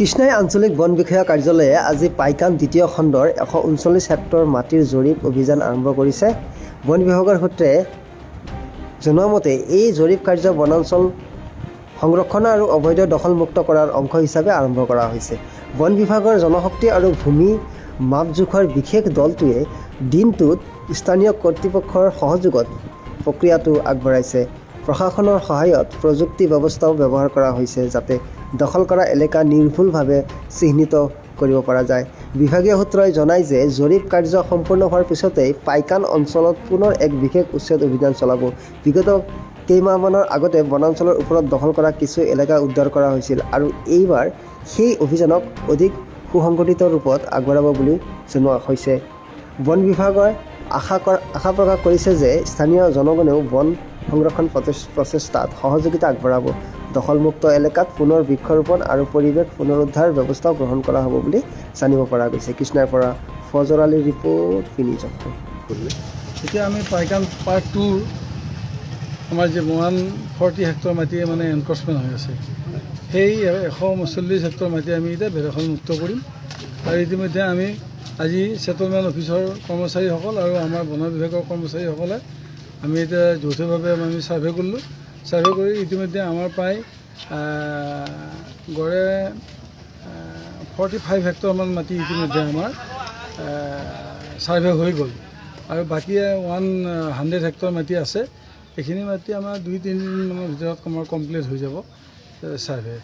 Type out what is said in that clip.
কৃষ্ণাই আঞ্চলিক বন বিষয়া কাৰ্যালয়ে আজি পাইকান দ্বিতীয় খণ্ডৰ 139 হেক্টৰ মাটিৰ জৰীপ অভিযান আৰম্ভ কৰিছে। বন বিভাগৰ সূত্ৰে জনোৱা মতে এই জৰীপ কাৰ্য বনাঞ্চল সংৰক্ষণ আৰু অবৈধ দখলমুক্ত কৰাৰ অংশ হিচাপে আৰম্ভ কৰা হৈছে। বন বিভাগৰ জনশক্তি আৰু ভূমি মাপ জোখৰ বিশেষ দলটোৱে দিনটোত স্থানীয় কৰ্তৃপক্ষৰ সহযোগত প্ৰক্ৰিয়াটো আগবঢ়াইছে। প্ৰশাসনৰ সহায়ত প্ৰযুক্তি ব্যৱস্থাও ব্যৱহাৰ কৰা হৈছে যাতে দখল কৰা এলেকা নিৰ্ভুলভাৱে চিহ্নিত কৰিব পৰা যায়। বিভাগীয় সূত্ৰই জনায় যে জৰীপ কাৰ্য সম্পূৰ্ণ হোৱাৰ পিছতেই পাইকান অঞ্চলত পুনৰ এক বিশেষ উচ্ছেদ অভিযান চলাব। বিগত কেইমাহমানৰ আগতে বনাঞ্চলৰ ওপৰত দখল কৰা কিছু এলেকা উদ্ধাৰ কৰা হৈছিল আৰু এইবাৰ সেই অভিযানক অধিক সুসংগঠিত ৰূপত আগবঢ়াব বুলি জনোৱা হৈছে। বন বিভাগই আশা প্ৰকাশ কৰিছে যে স্থানীয় জনগণেও বন সংৰক্ষণ প্ৰচেষ্টাত সহযোগিতা আগবঢ়াব। দখলমুক্ত এলেকাত পুনৰ বৃক্ষৰোপণ আৰু পৰিৱেশ পুনৰুদ্ধাৰ ব্যৱস্থাও গ্ৰহণ কৰা হ'ব বুলি জানিব পৰা গৈছে। কৃষ্ণাৰ পৰা ফজৰ আলীৰ ৰিপৰ্ট ফিনিজক। এতিয়া আমি পাইকান পাৰ্ট 2 আমাৰ যে 140 হেক্টৰ মাটি মানে এনক্ৰচমেণ্ট হৈ আছে, সেই 140 হেক্টৰ মাটি আমি এতিয়া বেদখল মুক্ত কৰিম। আৰু ইতিমধ্যে আমি আজি ছেটলমেণ্ট অফিচৰ কৰ্মচাৰীসকল আৰু আমাৰ বন বিভাগৰ কৰ্মচাৰীসকলে আমি এতিয়া যৌথভাৱে আমি ছাৰ্ভে কৰিলোঁ। ছাৰ্ভে কৰি ইতিমধ্যে আমাৰ প্ৰায় গড়ে 45 হেক্টৰমান মাটি ইতিমধ্যে আমাৰ ছাৰ্ভে হৈ গ'ল আৰু বাকী 100 হেক্টৰ মাটি আছে। এইখিনি মাটি আমাৰ 2-3 দিনমানৰ ভিতৰত আমাৰ কমপ্লিট হৈ যাব ছাৰ্ভে।